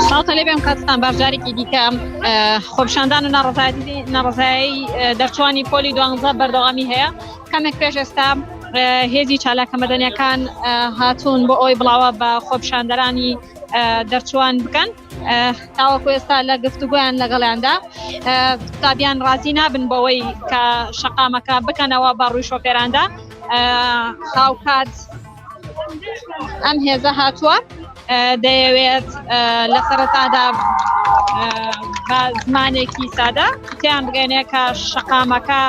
ساڵتە لێ بێم کاتتان باشجارێکی دیکەم خۆپشاندان و ناڕزایی دەرچوانی پۆلی 12 بەردەوامی هەیە کەمێک پێش ئێستا هێزی چالاکە مەدەنیەکان هاتوون بۆ ئەوی بڵاوە بە خۆپشاندەرانی دەرچوان بکەن تاوەکو ئێستا لە گفتوگویان لەگەڵیاندا قوتابیان ڕازی نابن بەوەی کە شەقامەکە بکەنەوە بە ڕووی شۆفێراندا هاوکات ئەم هێزە هاتووە دەیەوێت لە سەرەتادا بە زمانێکی سادە تیان بگەێنێ کە شەقامەکە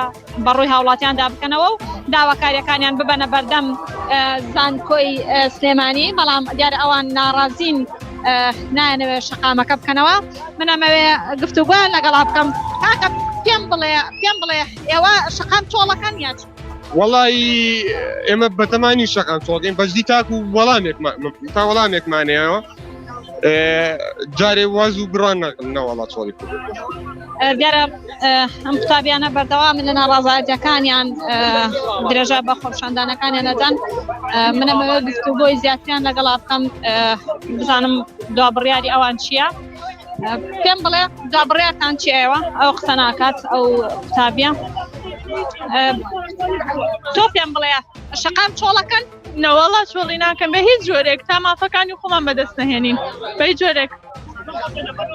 بەڕووی هاوڵاتیاندا بکەنەوە و داواکاریەکانیان ببەنە بەردەم زانکۆی سلێمانی بەڵام دیارە ئەوان ناڕازین نایەنەوێت شەقامەکە بکەنەوە من ئەمەوێ گفتوگویان لەگەڵا بکەم کاکە پێم بڵێ ئێوە شەقام چۆڵەکەن یا چ؟ وەڵی ئێمە بەتەمانی شەقام چۆڵەکەین بەشدی تاکو وەڵامێکمانەیەوە جارێ واز و بڕان نەوەڵات چۆڵی کرد دیارە ئەم قوتابیانە بەردەوامن لە ناڕازایەتیەکانیان درێژە بە خۆپشاندانەکانیان ئەدەن من ئەمەوێ گفتوگۆی زیاتریان لەگەڵا بکەم بزانم دوابڕیاری ئەوان چییە پێم بڵێ دوابڕیارتان چیەوە ئەو قسە ناکات ئەو قوتابیە تۆ پێم بڵێ شەقام چۆڵەکەن؟ نەوەڵا چۆڵی ناکەم بە هیچ جۆرێک تا مافەکانی خۆمان بەدەست نەهێنین بە هیچ جۆرێک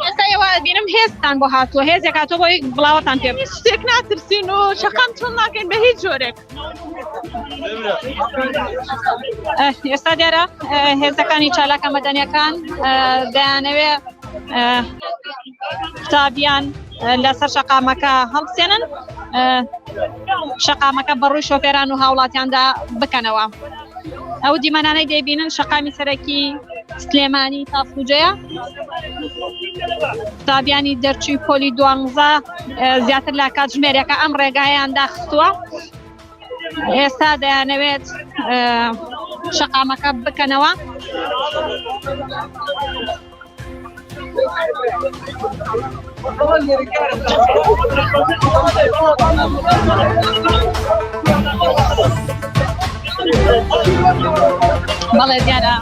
ئێستا ئێوە بینم هێزتان بۆ هاتووە هێزێک هاتووە بۆی بڵاوەتان پێ شتێک ناترسین و شەقام چۆڵ ناکەین بە هیچ جۆرێک ئێستا دیارە هێزەکانی چالاکە مەدەنیەکان دەیانەوێ قوتابیان لەسەر شەقامەکە هەڵبسێنن شەقامەکە بەڕووی شۆفێران و هاوڵاتیاندا بکەنەوە ئەو دیمەنانەی دەیبینن شەقامی سەرەکی سلێمانی تافلوجەیە قوتابیانی دەرچووی پۆلی 12 زیاتر لە کاتژمێرێکە ئەم ڕێگایان داخستووە ئێستا دەیانەوێت شەقامەکە بکەنەوە بەڵێ دیارە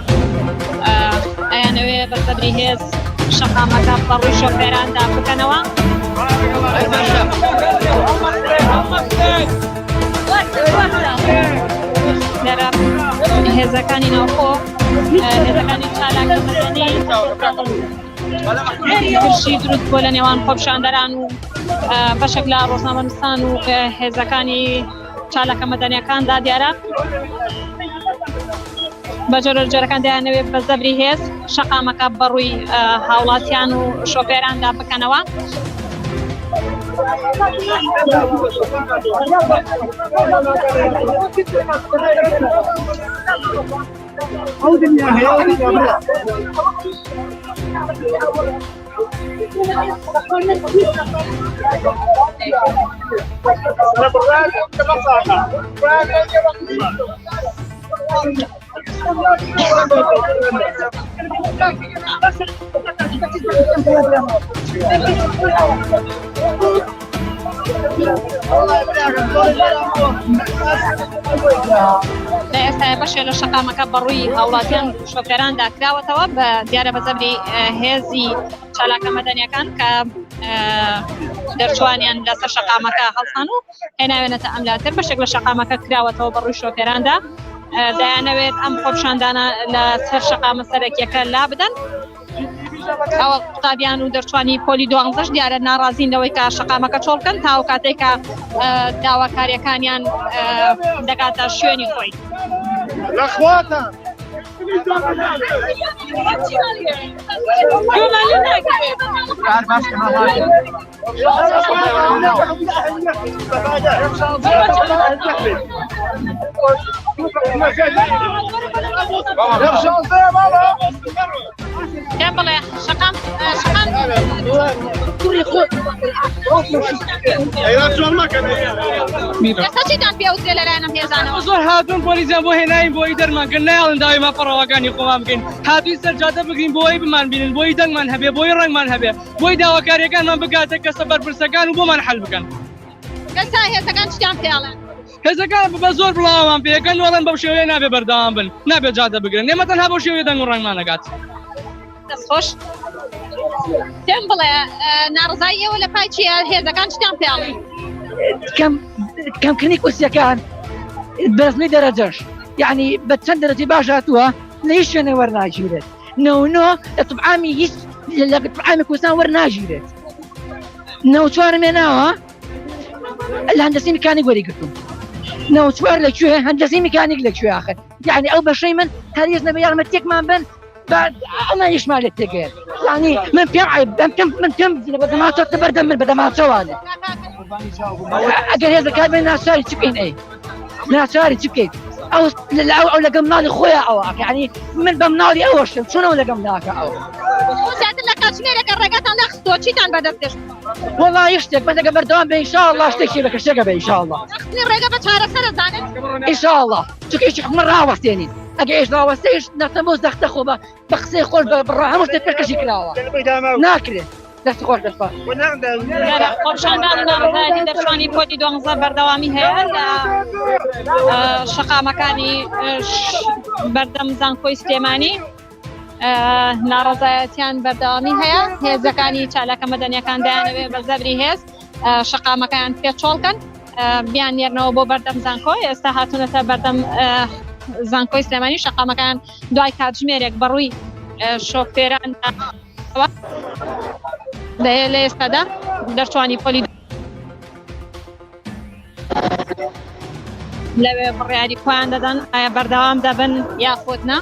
ئەیانەوێ بە سەدری هێز شەقامەکە بەڕووی شۆفێراندا بکەنەوە دیارە هێزەکانی ناوخۆ هێزەکانی چالاکە مەدەنی گرشی دروست بۆ لە نێوان خۆپشاندەران و بەشێک لە ڕۆژنامەنووسان و هێزەکانی چالاکە مەدەنیەکاندا دیارە بە جۆرەجۆرەکان دەیانەوێت بە زەبری هێز شەقامەکە بەڕووی هاوڵاتیان و شۆفێراندا بکەنەوە ئێستا بەشێ لە شەقامەکە بەڕووی هاوڵاتیان شۆفێراندا کراوەتەوە بە دیارە بە زەبری هێزی چالاکە مەدەنیەکان کە دەرچوانیان لەسەر شەقامەکە هەڵسان و هێناوێنێتە ئەملاتر بەشێک لە شەقامەکە کراوەتەوە بەڕووی شۆفێراندا دەیانەوێت ئەم خۆپشاندانە لە سەر شەقامە سەرەکیەکە لا بدەن ئەوە قوتابیان و دەرچوانی پۆلی 12 دیارە ناڕازین لەوەی کە شەقامەکە چۆڵکەن تاو کاتێک کە داواکاریەکانیان دەگاتە شوێنی خۆی لەخواتان پێم بڵێ شەقام ئێستا چیتان پێوترێ لەلایەن ئەم هێزانەوە زۆر هاتوون پۆلیسیان بۆ هێناین بۆی دەرمانکرد نایڵن داوای ماپەڕەوەکانی خۆمان بکەین هاتووی سەرجادە بگرین بۆی بمان بینن بۆی دەنگمان هەبێ بۆی ڕەنگمان هەبێ بۆی داواکاریەکانمان بگاتە کەسە بەرپرسەکان و بۆمان حەل بکەن ئێستا هێزەکان چیان پێڵێن هێزەکان بە زۆر بڵاوان پێەکەن وەڵەن بەو شێوەیە نابێ بەردەوام بن نابێت جادە بگرن ئێمە تەنها بەو شێوەیە دەنگ و ڕەنگمان نەگات دەستخۆش پێم بڵێ ناڕزاییەوە لە پای چیە هێزەکان شتیان پێڵی کەمکردنی کورسیەکان بەرزمی دەرەجەش یعنی بە چەند دەرەجی باش هاتووە لە هیچ شوێنێ وەرناگیرێت نەوە لە طبعامی هیچ لە طبعامی کوردستان وەرناگیرێت نەو چوارم هێناوە لە هەندەسی میکانیک وەریگرتووم نەو چوار لەکوێ هەندەسی میکانیک لەکوێ آخر یعنی ئەو بەشەی من هەرگیز نەبێ یارمەتیەکمان بن ئەمە هیچمان لێت تێگەێت یعنی من پێم من پێم بەدەماچۆتە بەردەم من بەدەماچەوانە ئەگەر هێزەکان بێ ناچاری چ بکەین ئەی ناچاری چ بکەیت ئەو لەگەم ناڵی خۆیان ئەوە یعنی من بەم ناڵی ئەوەشتم چۆنەوە لەگەم ناکە ئەو زیاتر لە کاتژمێرێکە ڕێگەتان لەخستۆ چیتان بەدەستێشت وەڵی شتێک بە دەگە بەردەوام بێ ئینشاءالله شتێکی بە کەشێکە بێ ئینشاءالله ڕێگە بە چارەسەرە زانێت ئینشاءالله چونکە هیچ حکومەت ڕاوەستێنین ئەگە ئێش ڕاوەستەیش نەتەمۆز دەختە خۆ بە قسەی خۆش بە هەموو شتێک پێشکەشی کراوە ناکرێت دەستی خۆش دەستپا خۆپشاندان و ناڕزایەتی دەرچوانی پۆلی 12 بەردەوامی هەیە لە شەقامەکانی بەردەم زانکۆی سلێمانی ناڕزایەتیان بەردەوامی هەیە هێزەکانی چالاکە مەدەنیەکان دایانەوێ بە زەبری هێز شەقامەکان پێچۆڵکەن بیان نێرنەوە بۆ بەردەم زانکۆی ئێستا هاتوونەتە بەردەم زانکۆی سلێمانی شەقامەکان دوای کاتژمێرێک بەڕووی شۆفێران لە ئێستادا دەرچوانی پۆلی لەوێ بڕیاری خۆیان دەدەن ئایا بەردەوام دەبن یاخۆتنا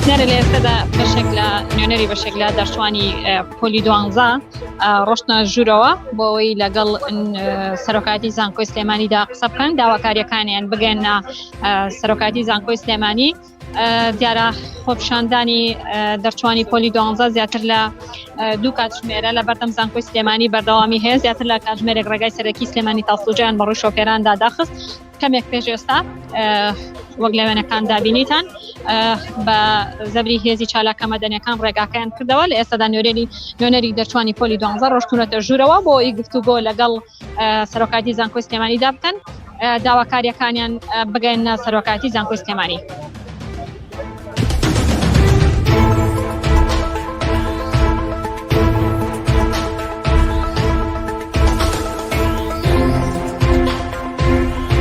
نەرە لە ئێستادا بەشێک لە نوێنەری بەشێک لە دەرچوانی پۆلی 12 ڕۆشتە ژوورەوە بۆ ئەوەی لەگەڵ سەرۆکاتی زانکۆی سلێمانیدا قسە بکەن داواکاریەکانیان بگەێنە سەرۆکاتی زانکۆی سلێمانی دیارە خۆپشاندانی دەرچوانی پۆلی 12 زیاتر لە دوو کاتژمێرە لە بەردەم زانکۆی سلێمانی بەردەوامی هەیە زیاتر لە کاتژمێرێک ڕێگای سەرەکی سلێمانی تاسڵجیان بەڕووی شۆفێراندا داخست کەمێک پێش ئێستا وەک لەوێنەکان دابینیتان بە زەبری هێزی چالاکە مەدەنیەکان ڕێگاکەیان کردەوە لە ئێستادا نوێنەری دەرچوانی پۆلی 12 ڕۆشتونەتە ژوورەوە بۆ ئەوەی گفتوگۆ لەگەڵ سەرۆکاتی زانکۆی سلێمانیدا بکەن داواکاریەکانیان بگەێنە سەرۆکاتی زانکۆی سلێمانی